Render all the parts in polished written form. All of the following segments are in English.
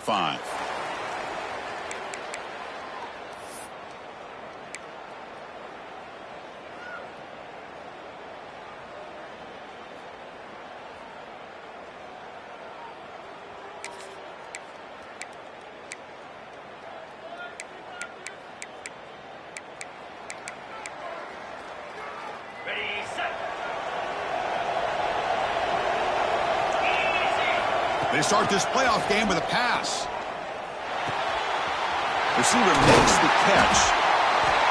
5. They start this playoff game with a pass. Receiver makes the catch.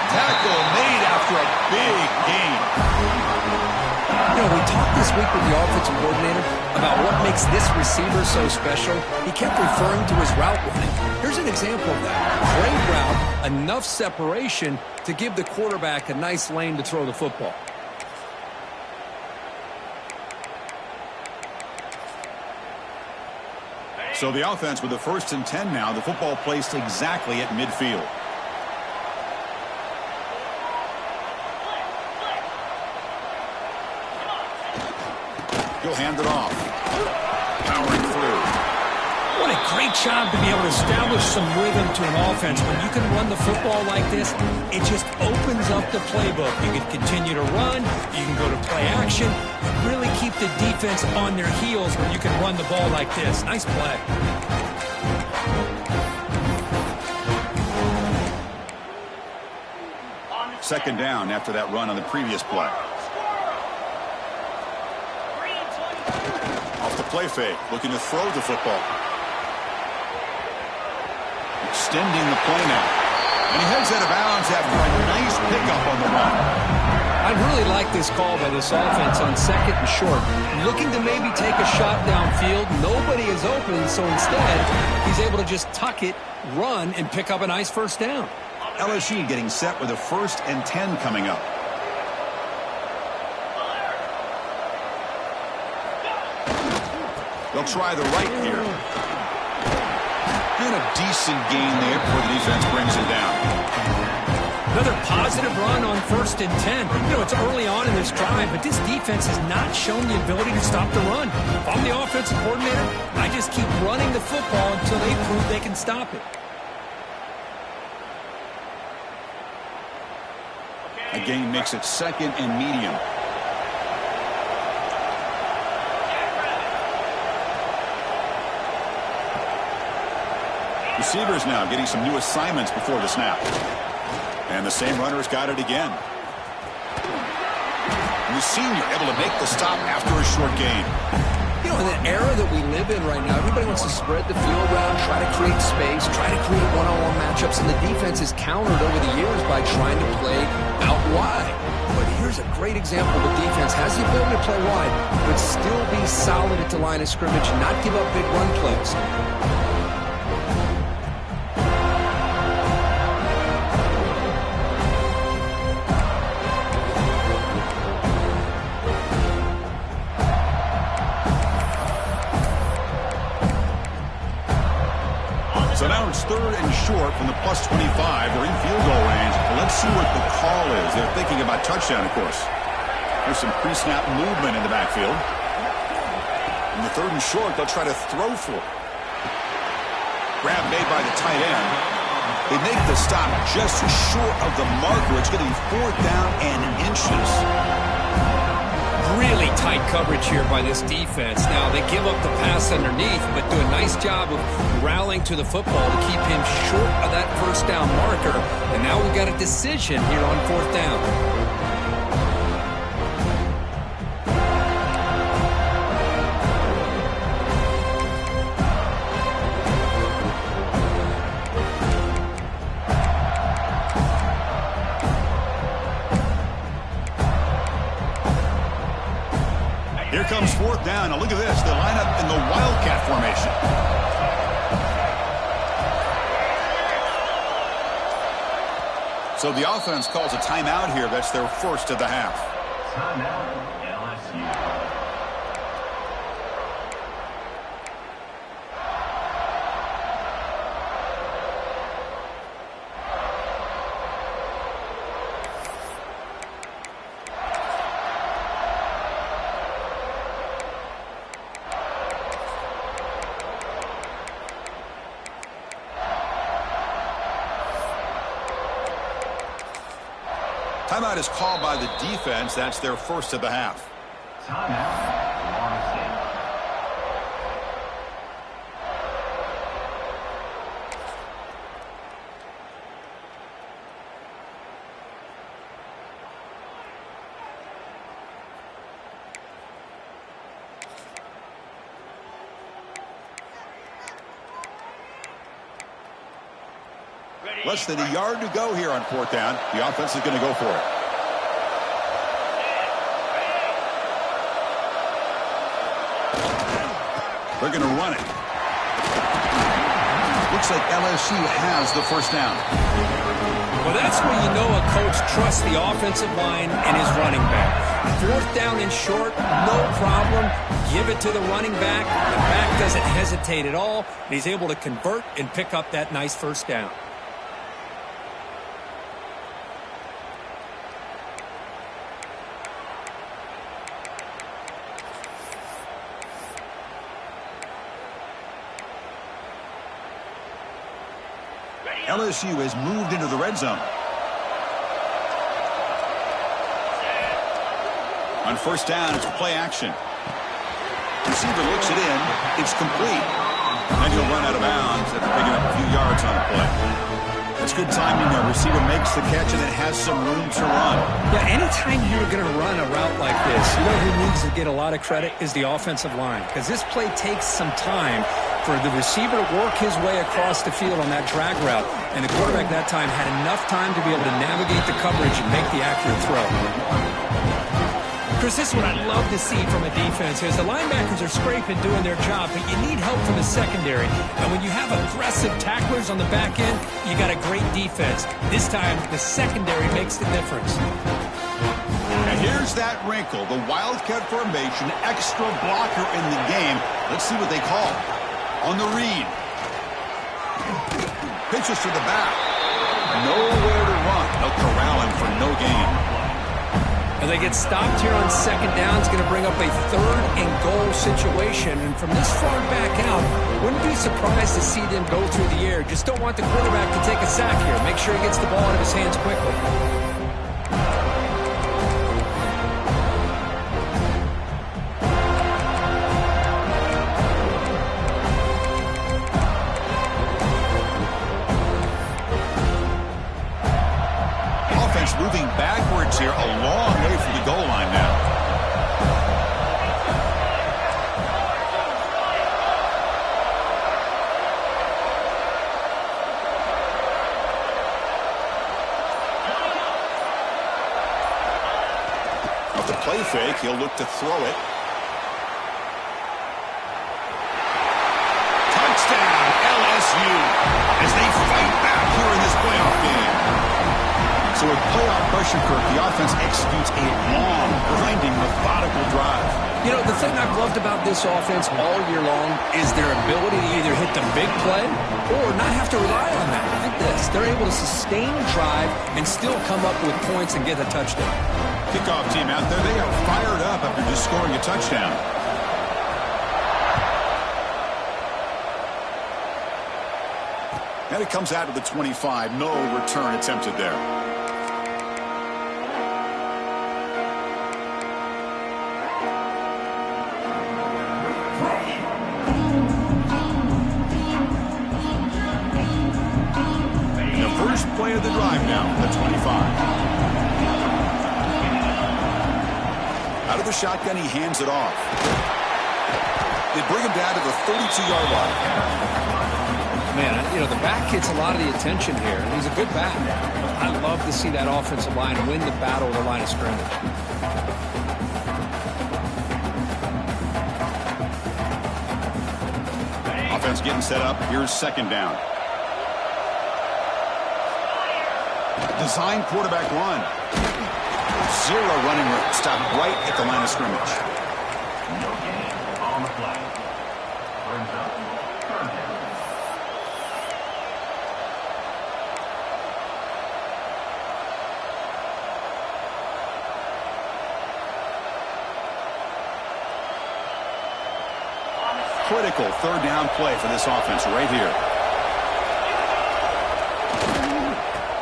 Tackle made after a big gain. You know, we talked this week with the offensive coordinator about what makes this receiver so special. He kept referring to his route running. Here's an example of that. Great route, enough separation to give the quarterback a nice lane to throw the football. So the offense with the 1st and 10 now. The football placed exactly at midfield. He'll hand it off. Powering through. What a great job to be able to establish some rhythm to an offense. When you can run the football like this, it just opens up the playbook. You can continue to run. You can go to play action. Really keep the defense on their heels when you can run the ball like this. Nice play. Second down after that run on the previous play. Off the play fake, looking to throw the football. Extending the play now. And he heads out of bounds after a nice pickup on the run. I really like this call by this offense on 2nd and short. Looking to maybe take a shot downfield. Nobody is open, so instead, he's able to just tuck it, run, and pick up a nice first down. LSU getting set with a 1st and 10 coming up. They'll try the right here. And a decent gain there before the defense brings it down. Another positive run on 1st and 10. You know, it's early on in this drive, but this defense has not shown the ability to stop the run. If I'm the offensive coordinator, I just keep running the football until they prove they can stop it. A gain makes it 2nd and medium. Receivers now getting some new assignments before the snap. And the same runner's got it again. And the senior able to make the stop after a short gain. You know, in the era that we live in right now, everybody wants to spread the field around, try to create space, try to create one-on-one matchups, and the defense is countered over the years by trying to play out wide. But here's a great example. The defense has the ability to play wide, but still be solid at the line of scrimmage, not give up big run plays. So now it's 3rd and short from the +25. They're in field goal range. Let's see what the call is. They're thinking about touchdown, of course. There's some pre-snap movement in the backfield. In the 3rd and short, they'll try to throw for it. Grab made by the tight end. They make the stop just short of the marker. It's going to be 4th down and inches. Really tight coverage here by this defense. Now, they give up the pass underneath, but do a nice job of rallying to the football to keep him short of that 1st down marker. And now we've got a decision here on 4th down. Here comes 4th down. Now look at this. They line up in the Wildcat formation. So the offense calls a timeout here. That's their 1st of the half. Timeout, LSU. Timeout is called by the defense. That's their first of the half. Timeout, Florida State. Less than a yard to go here on fourth down. The offense is going to go for it. They're going to run it. Looks like LSU has the first down. Well, that's where you know a coach trusts the offensive line and his running back. Fourth down and short, no problem. Give it to the running back. The back doesn't hesitate at all. He's able to convert and pick up that nice first down. LSU has moved into the red zone. On first down, it's play action. Receiver looks it in. It's complete. Then he'll run out of bounds after picking up a few yards on the play. That's good timing there. Receiver makes the catch and then has some room to run. Yeah, anytime you're going to run a route like this, you know who needs to get a lot of credit is the offensive line. Because this play takes some time for the receiver to work his way across the field on that drag route. And the quarterback that time had enough time to be able to navigate the coverage and make the accurate throw. Chris, this is what I'd love to see from a defense is the linebackers are scraping, doing their job, but you need help from the secondary. And when you have aggressive tacklers on the back end, you got a great defense. This time, the secondary makes the difference. And here's that wrinkle, the Wildcat formation, extra blocker in the game. Let's see what they call. On the read. Pitches to the back. Nowhere to run. They'll corral him for no gain. And they get stopped here on second down. It's going to bring up a third and goal situation. And from this far back out, wouldn't be surprised to see them go through the air. Just don't want the quarterback to take a sack here. Make sure he gets the ball out of his hands quickly. Moving backwards here, a long way from the goal line now. Off the play fake, he'll look to throw it. Touchdown, LSU, as they fight back here in this playoff game. So with playoff pressure, Kirk, the offense executes a long, grinding, methodical drive. You know, the thing I've loved about this offense all year long is their ability to either hit the big play or not have to rely on that. Like this. They're able to sustain a drive and still come up with points and get a touchdown. Kickoff team out there, they are fired up after just scoring a touchdown. And it comes out of the 25. No return attempted there. Play of the drive now, the 25. Out of the shotgun, he hands it off. They bring him down to the 32-yard line. Man, you know, the back gets a lot of the attention here. He's a good back. I love to see that offensive line win the battle of the line of scrimmage. Offense getting set up. Here's second down. Design quarterback run. Zero running room. Stop right at the line of scrimmage. No gain on the play. Brings up third down. Critical third down play for this offense right here.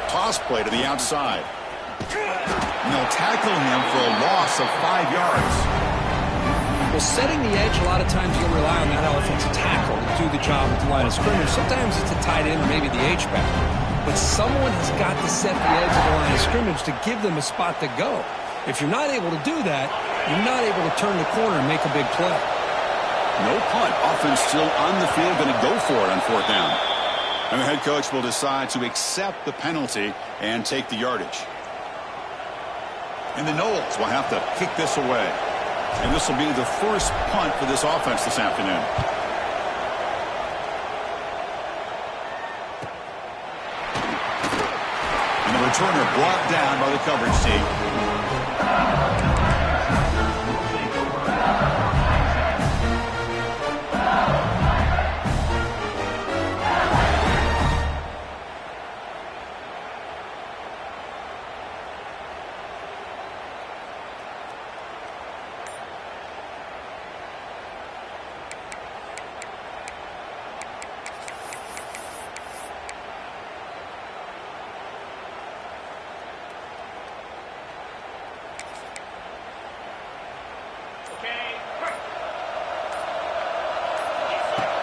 Toss play to the outside. And they'll tackle him for a loss of 5 yards. Well, setting the edge, a lot of times you'll rely on that offensive tackle to do the job at the line of scrimmage. Sometimes it's a tight end or maybe the H-back. But someone has got to set the edge of the line of scrimmage to give them a spot to go. If you're not able to do that, you're not able to turn the corner and make a big play. No punt. Offense still on the field, going to go for it on 4th down. And the head coach will decide to accept the penalty and take the yardage. And the Noles will have to kick this away. And this will be the first punt for this offense this afternoon. And the returner brought down by the coverage team.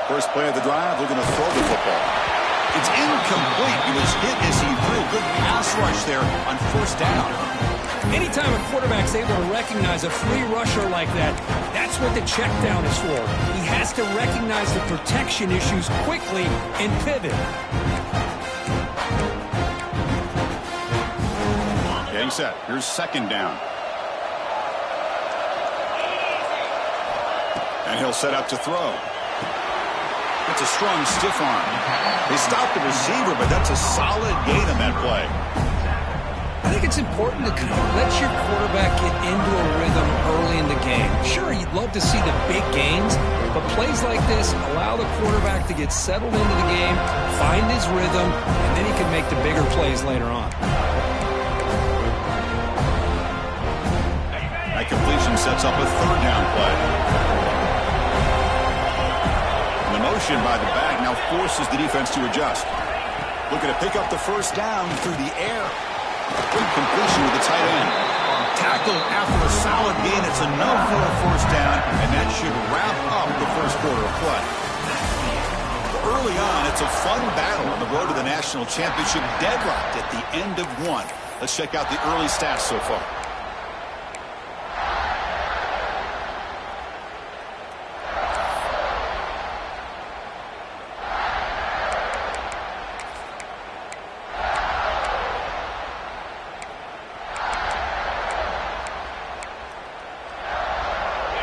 First play of the drive, they're going to throw the football. It's incomplete. He was hit as he threw. Good pass rush there on 1st down. Anytime a quarterback's able to recognize a free rusher like that, that's what the check down is for. He has to recognize the protection issues quickly and pivot. Getting set. Here's 2nd down. And he'll set up to throw. It's a strong stiff arm. They stopped the receiver, but that's a solid gain on that play. I think it's important to kind of let your quarterback get into a rhythm early in the game. Sure, you'd love to see the big gains, but plays like this allow the quarterback to get settled into the game, find his rhythm, and then he can make the bigger plays later on. That completion sets up a 3rd down play. Motion by the back now forces the defense to adjust. Looking to pick up the 1st down through the air. Good completion with the tight end. Tackled after a solid gain. It's enough for a 1st down, and that should wrap up the 1st quarter of play. Early on, it's a fun battle on the road to the national championship, deadlocked at the end of 1. Let's check out the early stats so far.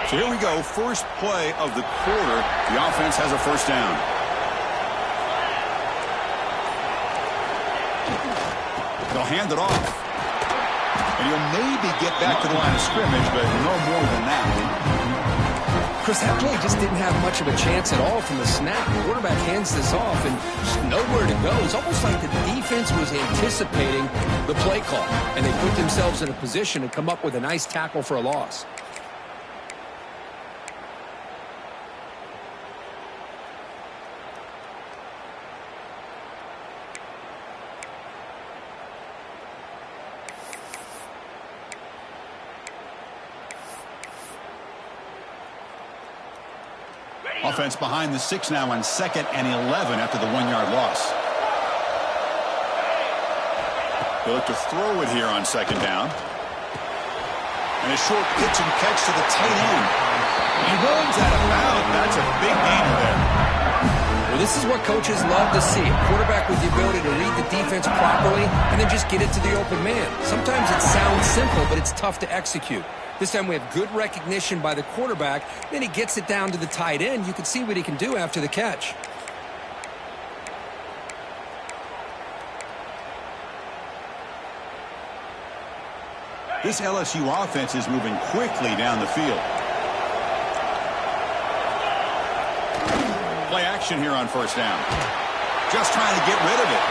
So here we go, first play of the quarter. The offense has a 1st down. They'll hand it off. And he'll maybe get back to the line of scrimmage, but no more than that. Chris, that play just didn't have much of a chance at all from the snap. The quarterback hands this off and just nowhere to go. It's almost like the defense was anticipating the play call, and they put themselves in a position to come up with a nice tackle for a loss. Offense behind the 6 now on 2nd and 11 after the 1-yard loss. They look to throw it here on 2nd down. And a short pitch and catch to the tight end. He runs out of bounds. That's a big gainer there. Well, this is what coaches love to see. A quarterback with the ability to read the defense properly and then just get it to the open man. Sometimes it sounds simple, but it's tough to execute. This time we have good recognition by the quarterback. Then he gets it down to the tight end. You can see what he can do after the catch. This LSU offense is moving quickly down the field. Play action here on 1st down. Just trying to get rid of it.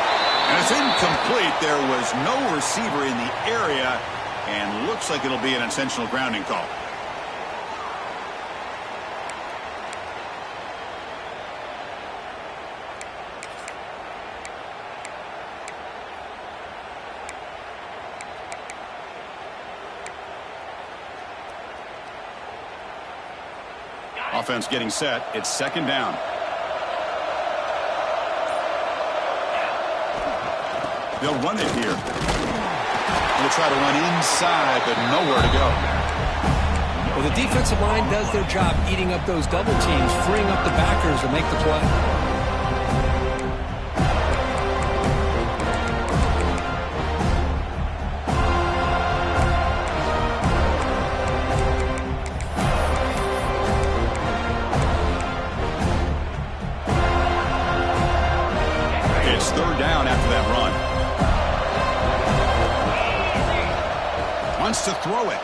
And it's incomplete. There was no receiver in the area. And looks like it'll be an intentional grounding call. Offense getting set. It's second down. They'll run it here. They'll try to run inside, but nowhere to go. Well, the defensive line does their job eating up those double teams, freeing up the backers to make the play. It's third down after that run. Wants to throw it.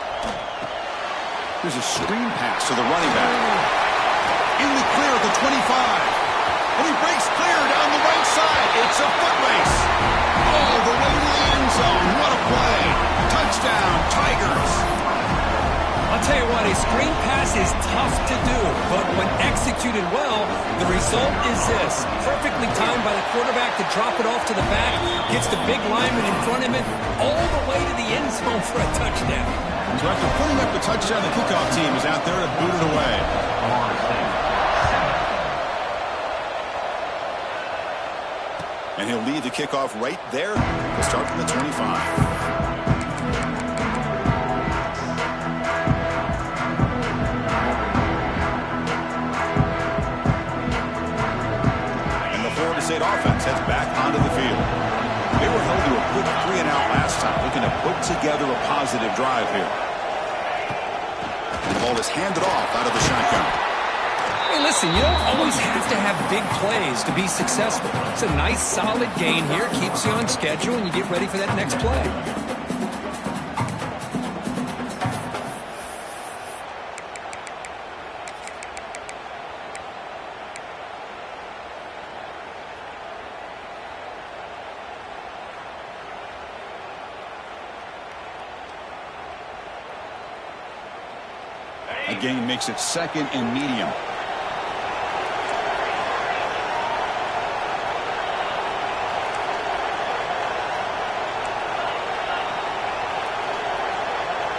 Here's a screen pass to the running back. In the clear at the 25. And he breaks clear down the right side. It's a foot race. Oh, the way to the end zone. What a play. Touchdown, Tigers. I'll tell you what, a screen pass is tough to do, but when executed well, the result is this. Perfectly timed by the quarterback to drop it off to the back, gets the big lineman in front of him, all the way to the end zone for a touchdown. So after putting up the touchdown, the kickoff team is out there to boot it away. And he'll lead the kickoff right there to start from the 25. State offense heads back onto the field. They were held to a quick 3-and-out last time, looking to put together a positive drive here. The ball is handed off out of the shotgun. Hey, listen, you don't always have to have big plays to be successful. It's a nice, solid gain here, keeps you on schedule, and you get ready for that next play. A gain makes it second and medium.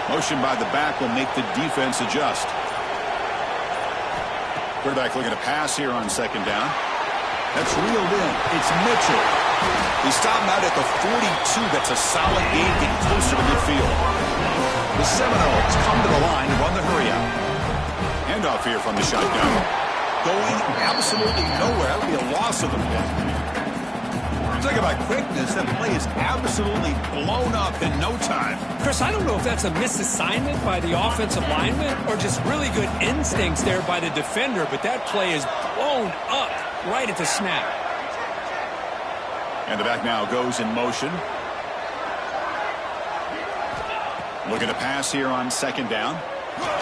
Motion by the back will make the defense adjust. Quarterback looking to pass here on second down. That's reeled in. It's Mitchell. He stopped out at the 42. That's a solid gain, getting closer to midfield. The Seminoles come to the line and run the hurry out. Handoff here from the shotgun. Going absolutely nowhere. That would be a loss of the play. Talk about quickness. That play is absolutely blown up in no time. Chris, I don't know if that's a misassignment by the offensive lineman or just really good instincts there by the defender, but that play is blown up right at the snap. And the back now goes in motion. Looking to pass here on second down.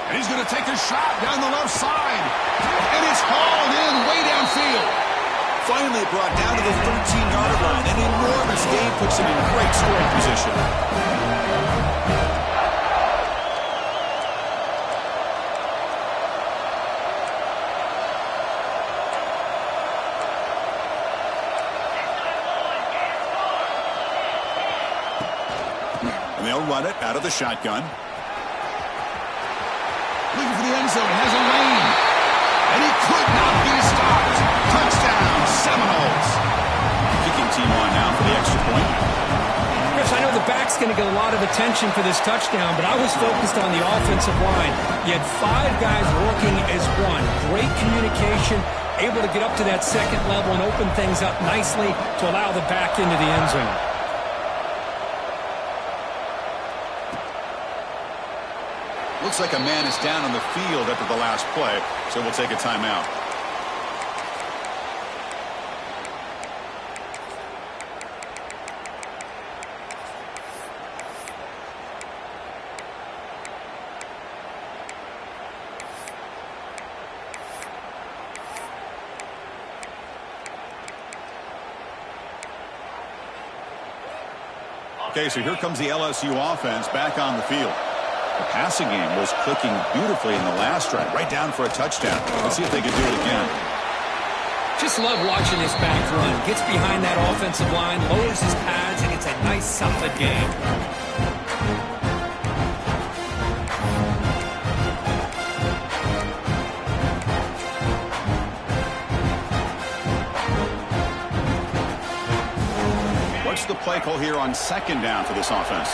And he's going to take a shot down the left side. And it's hauled in way downfield. Finally brought down to the 13-yard line. An enormous gain puts him in great scoring position. And they'll run it out of the shotgun. Looking for the end zone. Has a lane. And he could not be stopped. Touchdown, Seminoles. Kicking team on now for the extra point. Chris, I know the back's going to get a lot of attention for this touchdown, but I was focused on the offensive line. You had 5 guys working as one. Great communication, able to get up to that second level and open things up nicely to allow the back into the end zone. Looks like a man is down on the field after the last play, so we'll take a timeout. Okay, so here comes the LSU offense back on the field. The passing game was clicking beautifully in the last drive, right down for a touchdown. Let's see if they can do it again. Just love watching this back run. Gets behind that offensive line, lowers his pads, and it's a nice, solid game. What's the play call here on second down for this offense?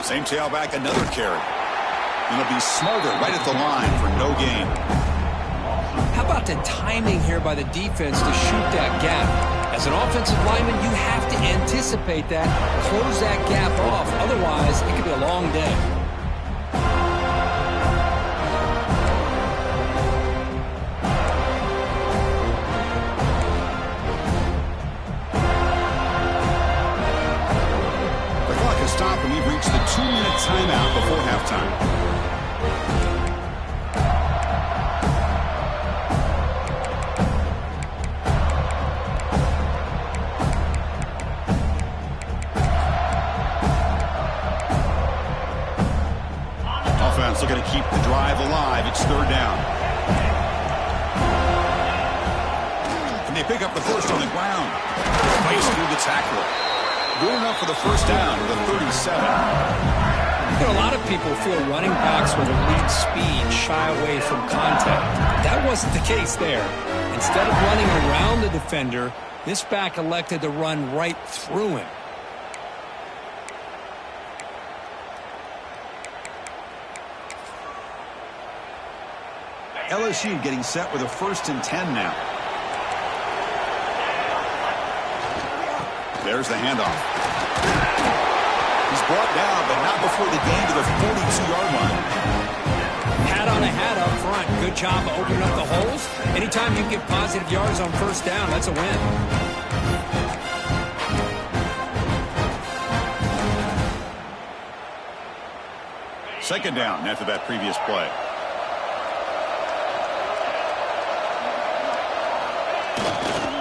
Same tailback, another carry. And it'll be Smolder right at the line for no gain. How about the timing here by the defense to shoot that gap? As an offensive lineman, you have to anticipate that, close that gap off. Otherwise, it could be a long day. Stop, and we've reached the 2-minute timeout before halftime. Offense looking to keep the drive alive. It's third down. And they pick up the first on the ground. Place through the tackle. Good enough for the first down to the 37. A lot of people feel running backs with elite speed shy away from contact. That wasn't the case there. Instead of running around the defender, this back elected to run right through him. LSU getting set with a 1st and 10 now. There's the handoff. He's brought down, but not before the gain to the 42-yard line. Hat on a hat up front. Good job of opening up the holes. Anytime you can get positive yards on first down, that's a win. Second down after that previous play.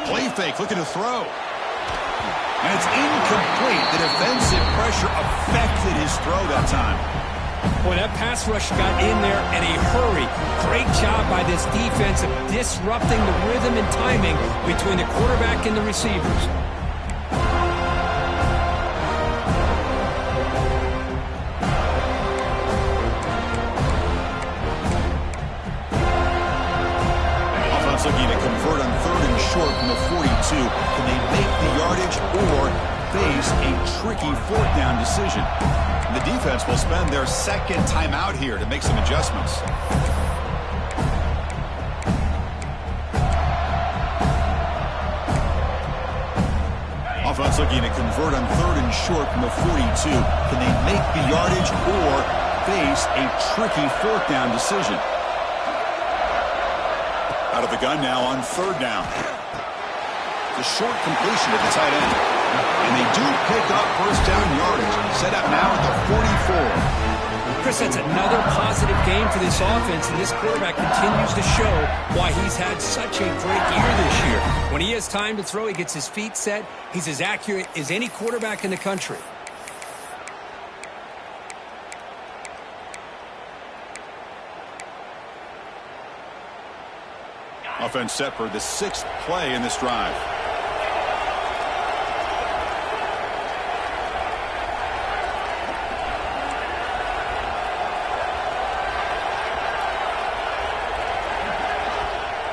Play fake, looking to throw. And it's incomplete. The defensive pressure affected his throw that time. Boy, that pass rush got in there in a hurry. Great job by this defense of disrupting the rhythm and timing between the quarterback and the receivers. Offense looking to convert on 3rd and short from the 42. Can they make the yardage or face a tricky 4th down decision? The defense will spend their second timeout here to make some adjustments. Offense looking to convert on 3rd and short from the 42. Can they make the yardage or face a tricky 4th down decision? Out of the gun now on 3rd down. The short completion at the tight end. And they do pick up first down yardage. Set up now at the 44. Chris, that's another positive game for this offense, and this quarterback continues to show why he's had such a great year this year. When he has time to throw, he gets his feet set. He's as accurate as any quarterback in the country. Offense set for the 6th play in this drive.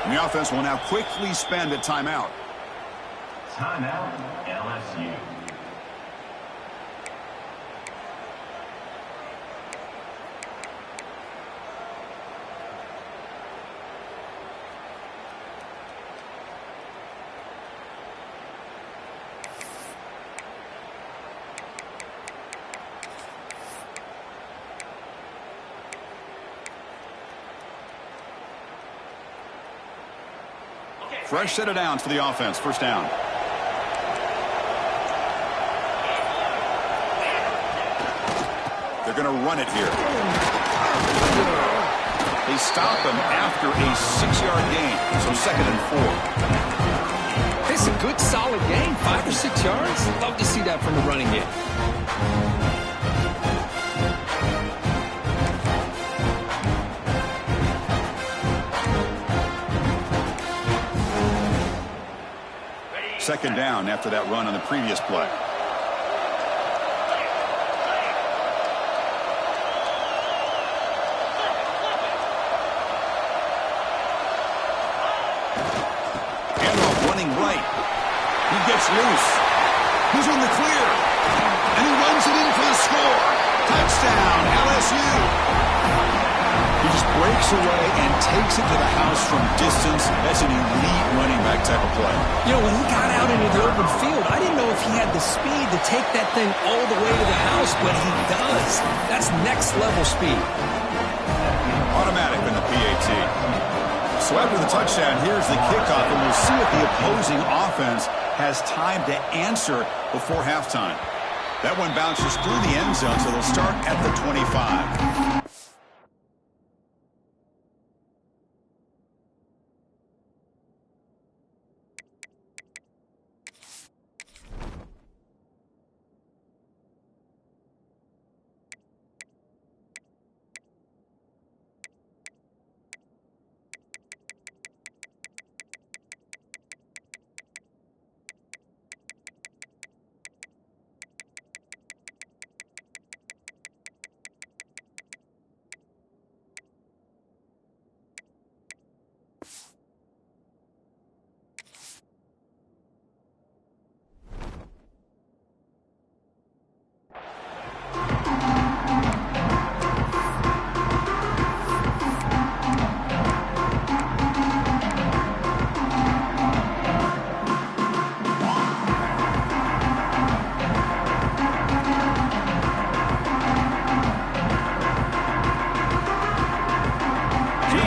And the offense will now quickly spend a timeout. Timeout, LSU. Fresh set of downs for the offense. First down. They're going to run it here. They stop him after a 6-yard gain. So 2nd and 4. It's a good, solid game. 5 or 6 yards. Love to see that from the running game. Second down after that run on the previous play. Handoff running right. He gets loose. He's in the clear. And he runs it in for the score. Touchdown, LSU. He just breaks away and takes it to the house from distance. That's an elite running back type of play. You know, when he got out into the open field, I didn't know if he had the speed to take that thing all the way to the house, but he does. That's next level speed. Automatic in the PAT. So after the touchdown, here's the kickoff, and we'll see if the opposing offense has time to answer before halftime. That one bounces through the end zone, so they'll start at the 25.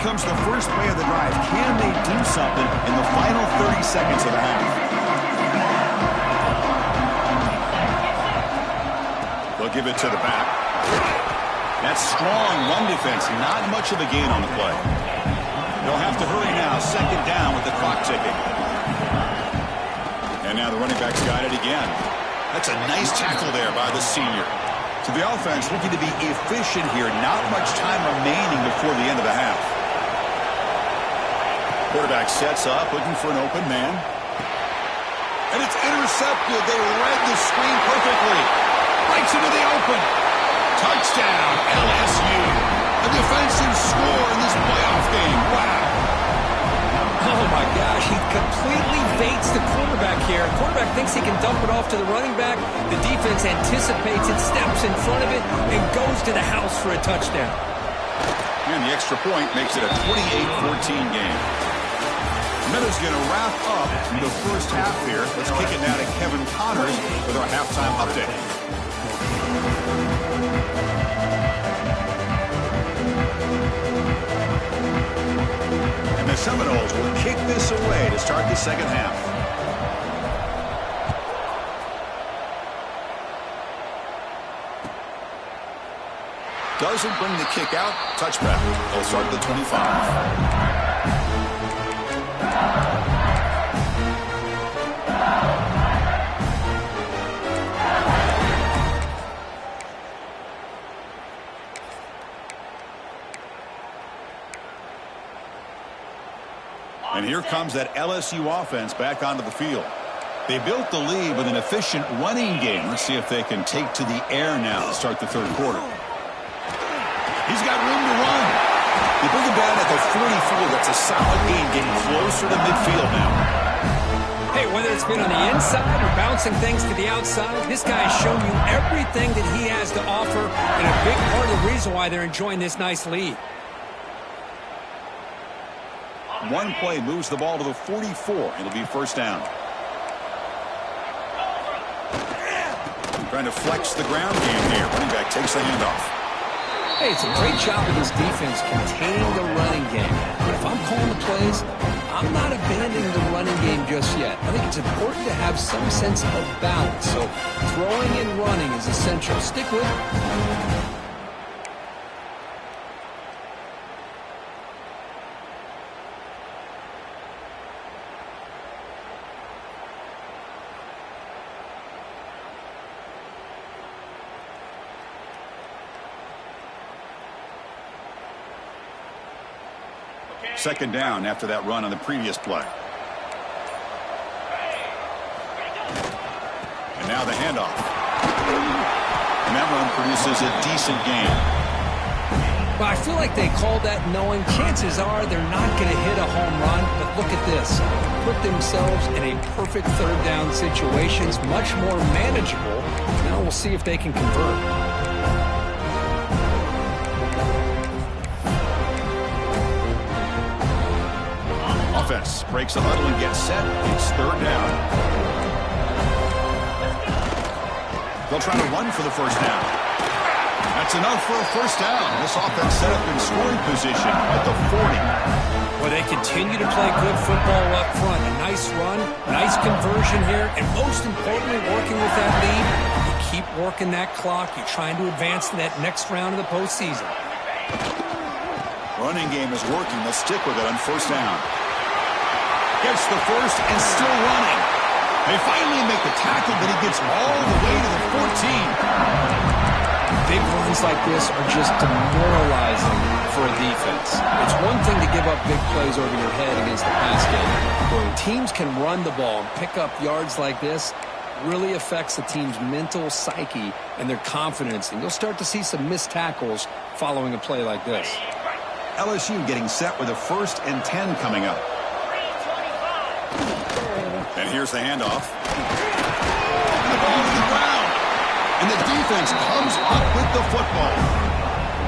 Comes the first play of the drive. Can they do something in the final 30 seconds of the half? They'll give it to the back. That's strong run defense. Not much of a gain on the play. They'll have to hurry now. Second down with the clock ticking. And now the running back's got it again. That's a nice tackle there by the senior. So the offense looking to be efficient here. Not much time remaining before the end of the half. Quarterback sets up, looking for an open man. And it's intercepted. They read the screen perfectly. Breaks into the open. Touchdown, LSU. A defensive score in this playoff game. Wow. Oh, my gosh. He completely baits the quarterback here. The quarterback thinks he can dump it off to the running back. The defense anticipates it, steps in front of it, and goes to the house for a touchdown. And the extra point makes it a 28-14 game. Minutes going to wrap up the first half here. Let's kick it now to Kevin Connors with our halftime update. And the Seminoles will kick this away to start the second half. Doesn't bring the kick out. Touchback. They'll start at the 25. And here comes that LSU offense back onto the field. They built the lead with an efficient running game. Let's see if they can take to the air now to start the third quarter. He's got room to run. They bring him down at the 44. That's a solid gain, getting closer to midfield now. Hey, whether it's been on the inside or bouncing things to the outside, this guy has shown you everything that he has to offer, and a big part of the reason why they're enjoying this nice lead. One play moves the ball to the 44. It'll be first down. Trying to flex the ground game here. Running back takes the handoff. Hey, it's a great job of this defense containing the running game. But if I'm calling the plays, I'm not abandoning the running game just yet. I think it's important to have some sense of balance. So throwing and running is essential. Stick with it. Second down after that run on the previous play. And now the handoff. And that run produces a decent gain. Well, I feel like they called that knowing chances are they're not going to hit a home run. But look at this. Put themselves in a perfect third down situation. It's much more manageable. Now we'll see if they can convert. Offense breaks a huddle and gets set. It's third down. They'll try to run for the first down. That's enough for a first down. This offense set up in scoring position at the 40. Well, they continue to play good football up front. A nice run, nice conversion here, and most importantly, working with that lead, you keep working that clock. You're trying to advance to that next round of the postseason. Running game is working. They'll stick with it on first down. Gets the first and still running. They finally make the tackle, but he gets all the way to the 14. Big runs like this are just demoralizing for a defense. It's one thing to give up big plays over your head against the pass game. When teams can run the ball and pick up yards like this, really affects the team's mental psyche and their confidence. And you'll start to see some missed tackles following a play like this. LSU getting set with a 1st and 10 coming up. And here's the handoff. And the ball to the ground. And the defense comes up with the football.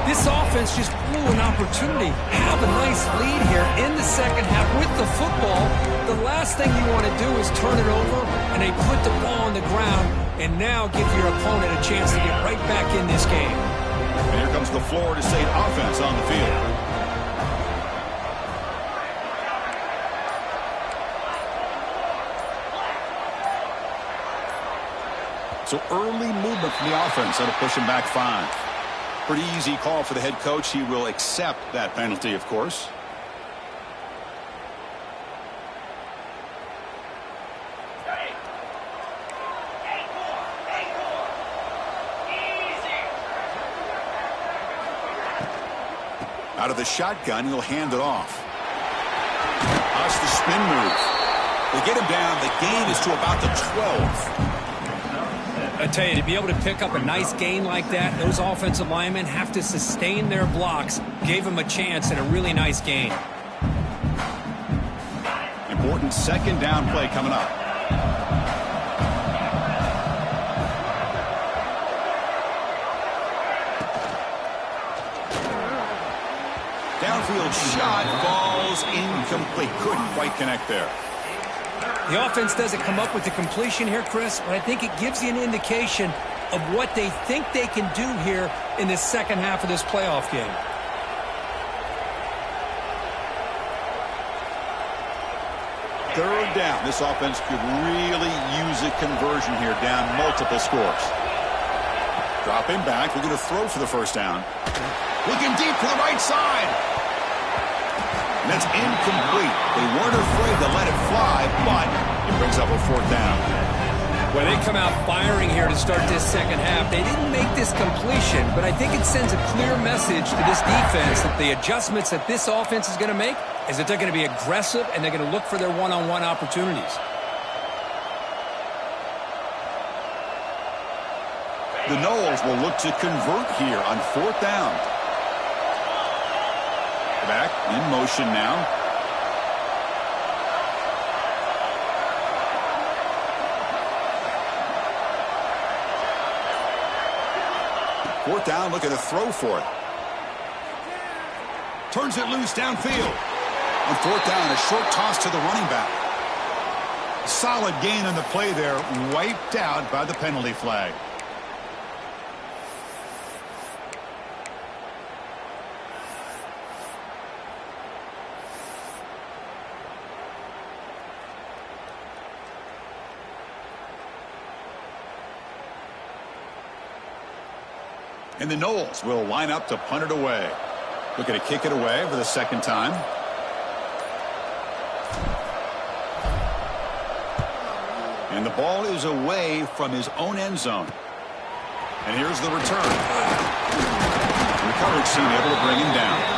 This offense just blew an opportunity. Have a nice lead here in the second half with the football. The last thing you want to do is turn it over, and they put the ball on the ground and now give your opponent a chance to get right back in this game. And here comes the Florida State offense on the field. So early movement from the offense that'll push him back 5. Pretty easy call for the head coach. He will accept that penalty, of course. Out of the shotgun, he'll hand it off. That's the spin move. They get him down. The gain is to about the 12. I tell you, to be able to pick up a nice gain like that, those offensive linemen have to sustain their blocks. Gave them a chance and a really nice gain. Important second down play coming up. Downfield shot falls incomplete. Couldn't quite connect there. The offense doesn't come up with the completion here, Chris, but I think it gives you an indication of what they think they can do here in the second half of this playoff game. Third down. This offense could really use a conversion here, down multiple scores. Dropping back. We're going to throw for the first down. Looking deep to the right side. And that's incomplete. They weren't afraid to let it fly, but it brings up a 4th down. Well, they come out firing here to start this second half. They didn't make this completion, but I think it sends a clear message to this defense that the adjustments that this offense is going to make is that they're going to be aggressive and they're going to look for their one-on-one opportunities. The Noles will look to convert here on 4th down. Back in motion now. Fourth down, looking to throw for it. Turns it loose downfield. On 4th down, a short toss to the running back. Solid gain on the play there, wiped out by the penalty flag. And the Noles will line up to punt it away. Looking to kick it away for the second time. And the ball is away from his own end zone. And here's the return. And the coverage team able to bring him down.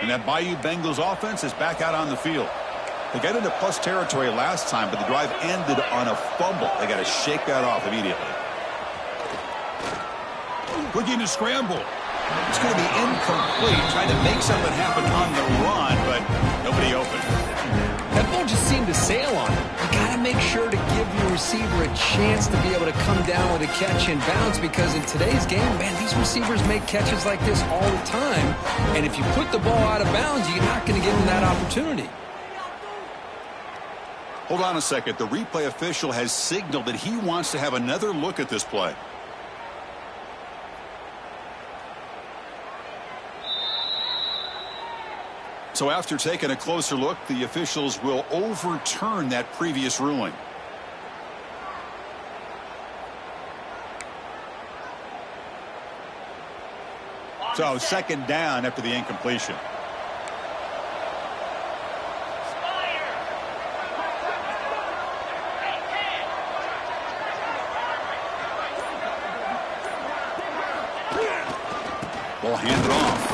And that Bayou Bengals offense is back out on the field. They got into plus territory last time, but the drive ended on a fumble. They got to shake that off immediately. Looking to scramble. It's going to be incomplete, trying to make something happen on the run, but nobody open. That ball just seemed to sail on him. You got to make sure to give your receiver a chance to be able to come down with a catch and bounce, because in today's game, man, these receivers make catches like this all the time. And if you put the ball out of bounds, you're not going to give them that opportunity. Hold on a second. The replay official has signaled that he wants to have another look at this play. So after taking a closer look, the officials will overturn that previous ruling. So second down after the incompletion. Ball handed off.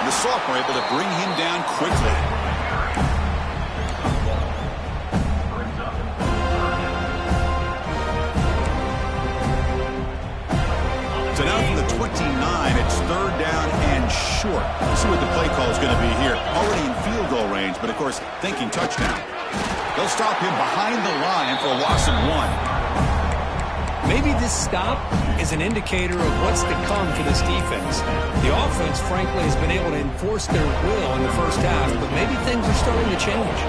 The sophomore able to bring him down quickly. So now from the 29, it's third down and short. Let's see what the play call is going to be here. Already in field goal range, but of course thinking touchdown. They'll stop him behind the line for a loss of 1. Maybe this stop is an indicator of what's to come for this defense. The offense, frankly, has been able to enforce their will in the first half, but maybe things are starting to change.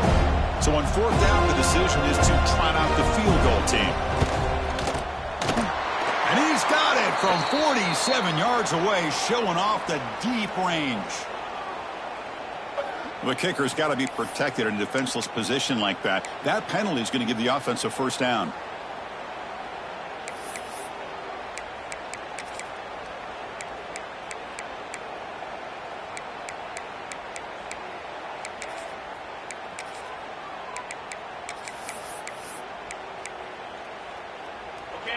So on fourth down, the decision is to trot out the field goal team. And he's got it from 47 yards away, showing off the deep range. The kicker's got to be protected in a defenseless position like that. That penalty is going to give the offense a first down.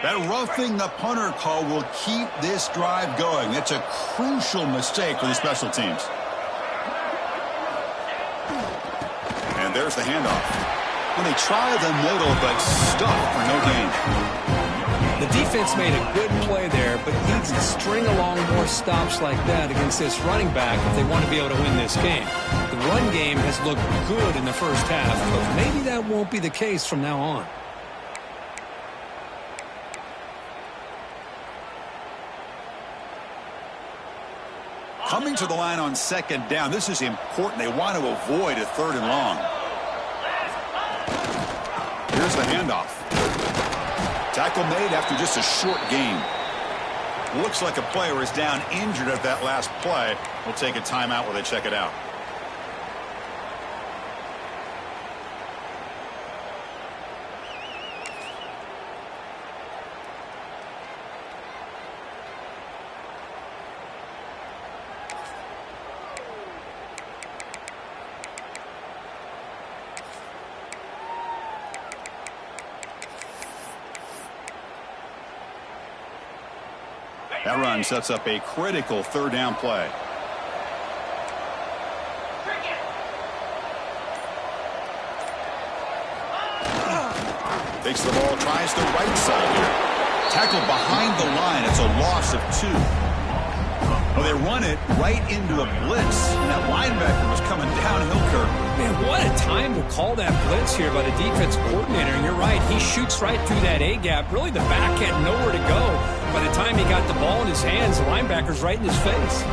That roughing the punter call will keep this drive going. It's a crucial mistake for the special teams. And there's the handoff. And they try the middle, but stuck for no gain. The defense made a good play there, but needs to string along more stops like that against this running back if they want to be able to win this game. The run game has looked good in the first half, but maybe that won't be the case from now on. Coming to the line on second down, this is important. They want to avoid a third and long. Here's the handoff. Tackle made after just a short gain. Looks like a player is down injured at that last play. We'll take a timeout while they check it out. That run sets up a critical third down play. Takes the ball, tries the right side here. Tackled behind the line. It's a loss of 2. Well, they run it right into a blitz. And that linebacker was coming downhill curve. Man, what a time to call that blitz here by the defense coordinator. And you're right, he shoots right through that A-gap. Really, the back had nowhere to go. By the time he got the ball in his hands, the linebacker's right in his face.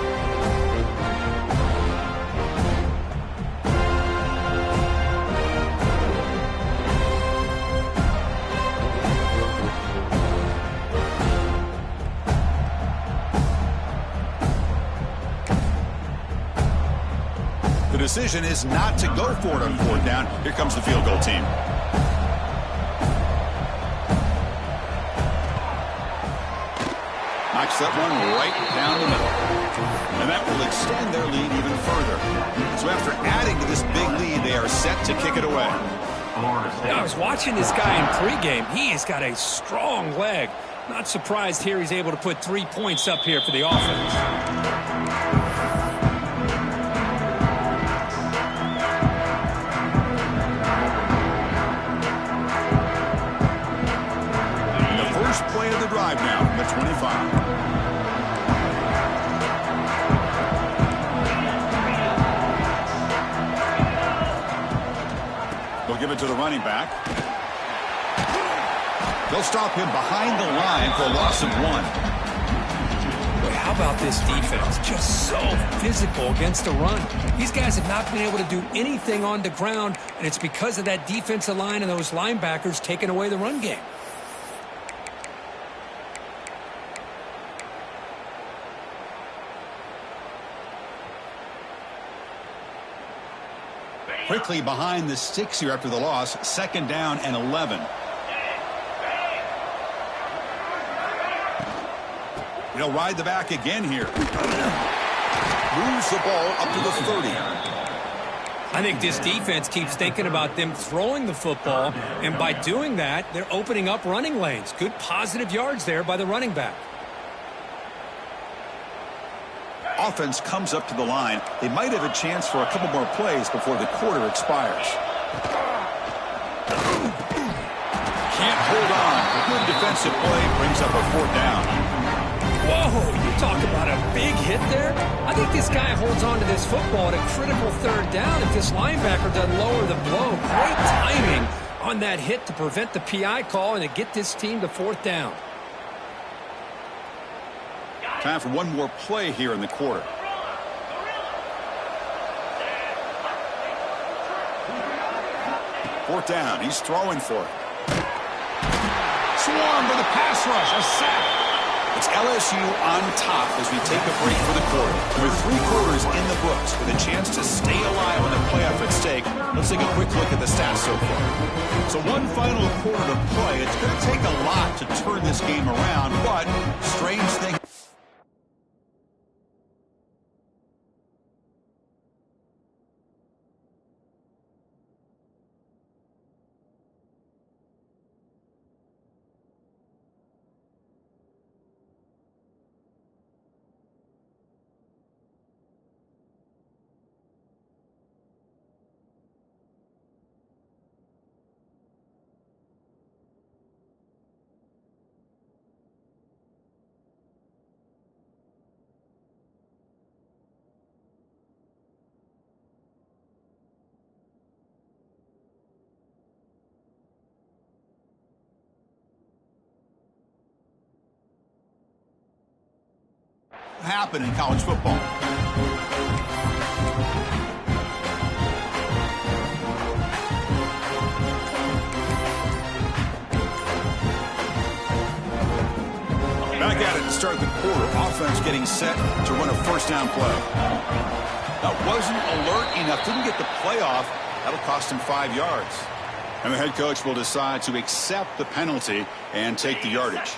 The decision is not to go for it on fourth down. Here comes the field goal team. Knocks that one right down the middle. And that will extend their lead even further. So after adding to this big lead, they are set to kick it away. I was watching this guy in pregame. He has got a strong leg. Not surprised here he's able to put 3 points up here for the offense. drive now from the 25. They'll give it to the running back. They'll stop him behind the line for a loss of 1. Boy, how about this defense? Just so physical against the run. These guys have not been able to do anything on the ground, and it's because of that defensive line and those linebackers taking away the run game. Quickly behind the sticks here after the loss. 2nd down and 11. He'll ride the back again here. Moves the ball up to the 30. I think this defense keeps thinking about them throwing the football, and by doing that, they're opening up running lanes. Good positive yards there by the running back. Offense comes up to the line. They might have a chance for a couple more plays before the quarter expires. Can't hold on. A good defensive play brings up a 4th down. Whoa, you talk about a big hit there. I think this guy holds on to this football at a critical 3rd down if this linebacker doesn't lower the blow. Great timing on that hit to prevent the PI call and to get this team to 4th down. Time for one more play here in the quarter. Fourth down. He's throwing for it. Swarm with a pass rush. A sack. It's LSU on top as we take a break for the quarter. With 3 quarters in the books, with a chance to stay alive on the playoff at stake, let's take a quick look at the stats so far. So one final quarter to play. It's going to take a lot to turn this game around, but strange thing. Happen in college football. Back at it to start the quarter. Offense getting set to run a 1st down play. That wasn't alert enough. Didn't get the play off. That'll cost him 5 yards. And the head coach will decide to accept the penalty and take the yardage.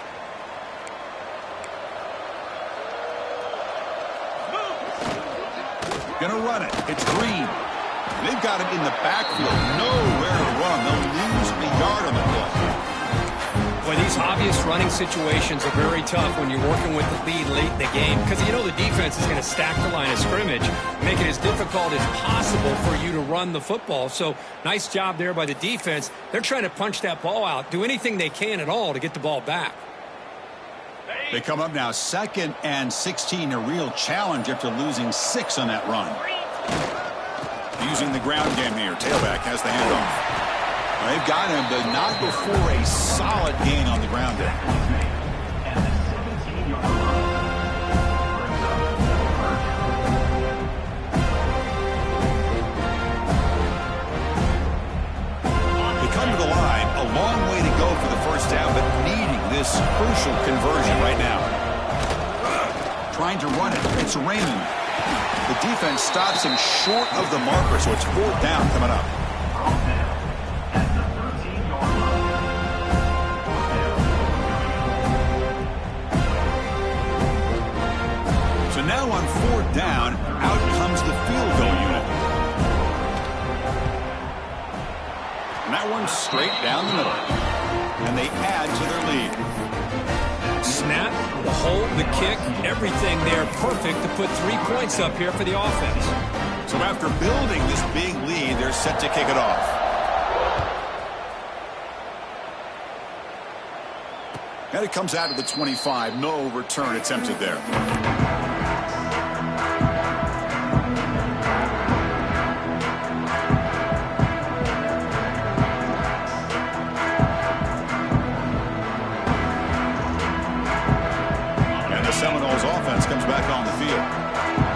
Gonna run it. It's Green. They've got him in the backfield. Nowhere to run. They'll lose a yard on the play. Boy, these obvious running situations are very tough when you're working with the lead late in the game because you know the defense is going to stack the line of scrimmage, make it as difficult as possible for you to run the football. So nice job there by the defense. They're trying to punch that ball out, do anything they can at all to get the ball back. They come up now 2nd and 16, a real challenge after losing 6 on that run. Using the ground game here. Tailback has the handoff. Well, they've got him, but not before a solid gain on the ground there. They come to the line, a long way to go for the 1st down, but needing this crucial conversion right now. Trying to run it. It's Raymond. The defense stops him short of the marker, so it's 4th down coming up. So now on 4th down, out comes the field goal unit. And that one's straight down the middle. And they add to their lead. Snap, the hold, the kick, everything there perfect to put 3 points up here for the offense. So after building this big lead, they're set to kick it off. And it comes out of the 25. No return attempted there. And the Seminoles offense comes back on the field.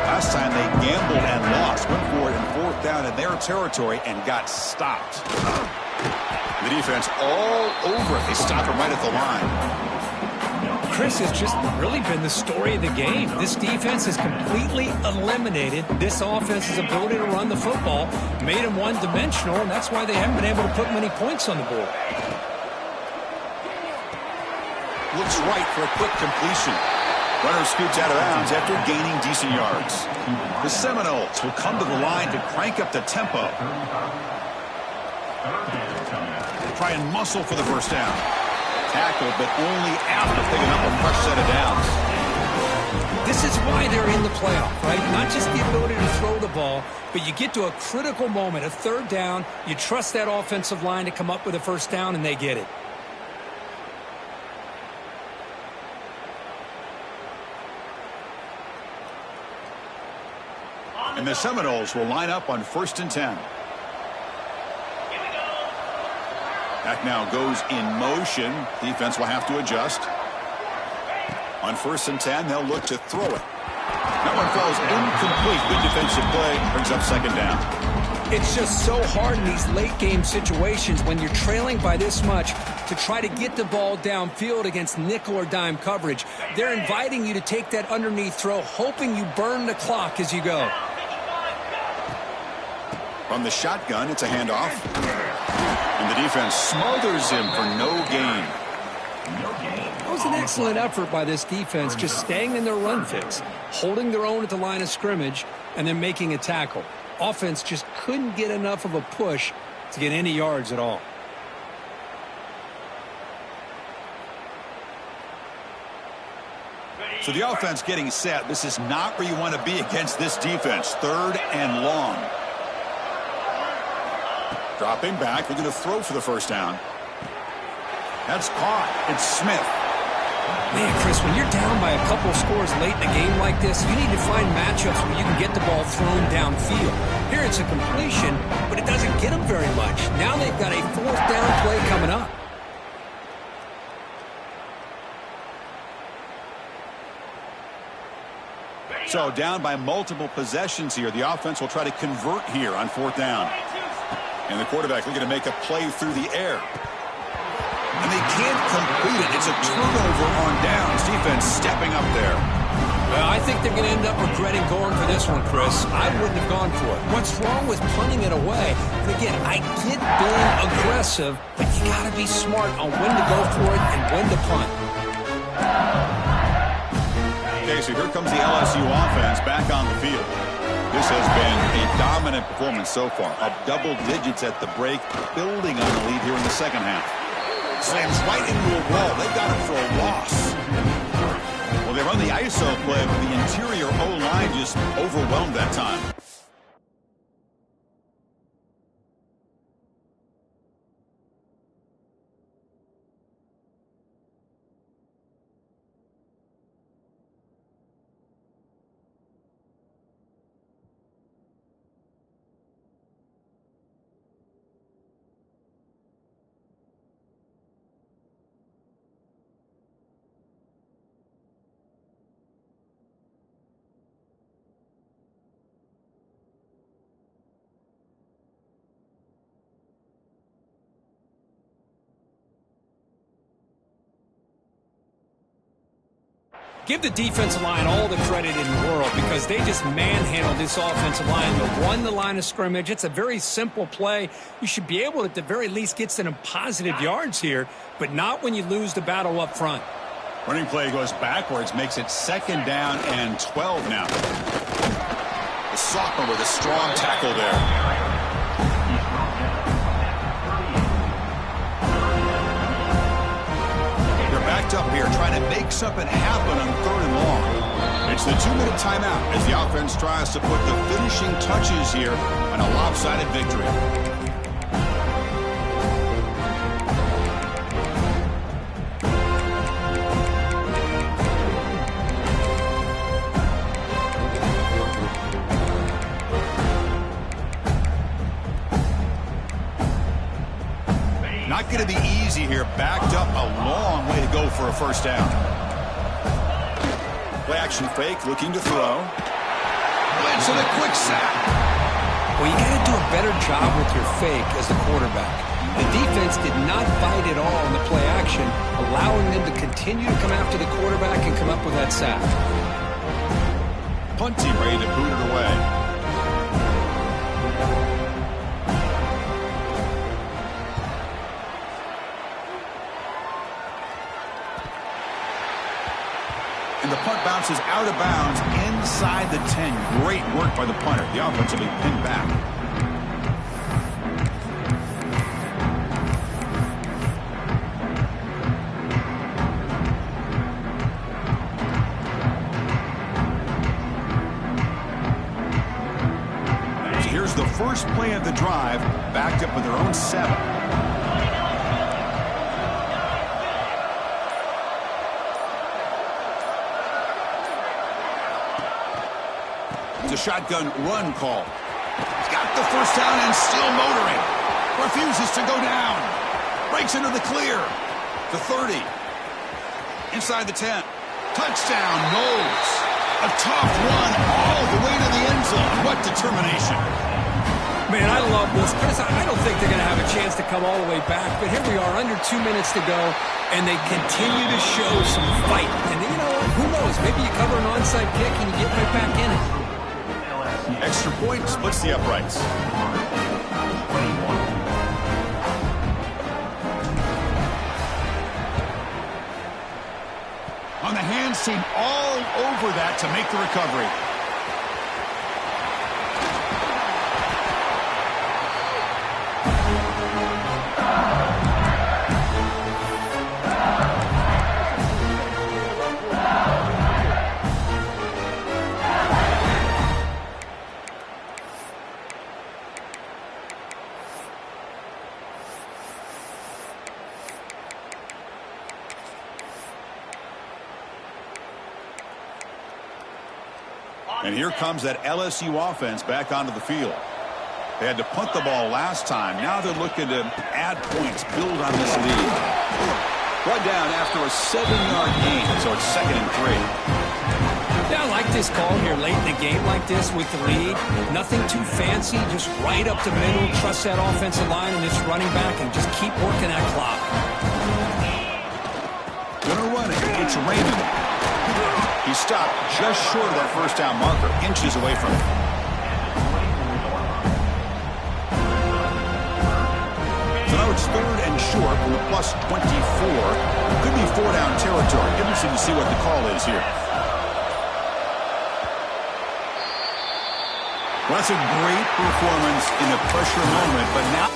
Last time they gambled and lost. Went for it in 4th down in their territory and got stopped. The defense all over it. They stop him right at the line. Chris, has just really been the story of the game. This defense has completely eliminated this offense's ability to run the football, made them one-dimensional, and that's why they haven't been able to put many points on the board. Looks right for a quick completion. Runner scoots out of bounds after gaining decent yards. The Seminoles will come to the line to crank up the tempo. Try and muscle for the first down. Tackled, but only after picking up a fresh set of downs. This is why they're in the playoff, right? Not just the ability to throw the ball, but you get to a critical moment, a 3rd down, you trust that offensive line to come up with a first down, and they get it. And the Seminoles will line up on 1st and 10. That now goes in motion. Defense will have to adjust. On 1st and 10, they'll look to throw it. That one falls incomplete. Good defensive play. Brings up 2nd down. It's just so hard in these late-game situations when you're trailing by this much to try to get the ball downfield against nickel or dime coverage. They're inviting you to take that underneath throw, hoping you burn the clock as you go. From the shotgun, it's a handoff. And the defense smothers him for no gain. That was an excellent effort by this defense, just staying in their run fix, holding their own at the line of scrimmage, and then making a tackle. Offense just couldn't get enough of a push to get any yards at all. So the offense getting set. This is not where you want to be against this defense. 3rd and long. Dropping back, they're going to throw for the first down. That's caught. It's Smith. Man, Chris, when you're down by a couple scores late in a game like this, you need to find matchups where you can get the ball thrown downfield. Here it's a completion, but it doesn't get them very much. Now they've got a 4th down play coming up. So down by multiple possessions here. The offense will try to convert here on 4th down. And the quarterback looking to make a play through the air. And they can't complete it. It's a turnover on downs. Defense stepping up there. Well, I think they're going to end up regretting going for this one, Chris. I wouldn't have gone for it. What's wrong with punting it away? And again, I get being aggressive, but you got to be smart on when to go for it and when to punt. Okay, so here comes the LSU offense back on the field. This has been a dominant performance so far. Up double digits at the break, building on the lead here in the 2nd half. Slams right into a wall. They've got him for a loss. Well, they run the ISO play, but the interior O-line just overwhelmed that time. Give the defensive line all the credit in the world because they just manhandled this offensive line to run the line of scrimmage. It's a very simple play. You should be able to, at the very least, get some positive yards here, but not when you lose the battle up front. Running play goes backwards, makes it 2nd down and 12 now. The sophomore with a strong tackle there. Backed up here, trying to make something happen on 3rd and long. It's the 2-minute timeout as the offense tries to put the finishing touches here on a lopsided victory. going to be easy here. Backed up a long way to go for a first down. Play action fake, looking to throw. Blitz and a quick sack. Well, you got to do a better job with your fake as the quarterback. The defense did not fight at all in the play action, allowing them to continue to come after the quarterback and come up with that sack. Punt team ready to boot it away. And the punt bounces out of bounds inside the 10. Great work by the punter. The offense will be pinned back. So here's the first play of the drive, backed up with their own 7. A shotgun run call. He's got the first down and still motoring. Refuses to go down. Breaks into the clear. The 30. Inside the 10. Touchdown, Noles. A tough run all the way to the end zone. What determination. Man, I love this because I don't think they're going to have a chance to come all the way back. But here we are, under 2 minutes to go, and they continue to show some fight. And you know what? Who knows? Maybe you cover an onside kick and you get right back in it. Extra point splits the uprights. On the hands team all over that to make the recovery. And here comes that LSU offense back onto the field. They had to punt the ball last time. Now they're looking to add points, build on this lead. One down after a 7-yard gain, so it's 2nd and 3. Yeah, I like this call here late in the game like this with the lead. Nothing too fancy, just right up the middle. Trust that offensive line and this running back and just keep working that clock. Gonna run it. It's Raymond. He stopped just short of that first down marker, inches away from it. So now it's 3rd and short from the plus 24. Could be 4-down territory. Interesting to see what the call is here. Well, that's a great performance in a pressure moment, but now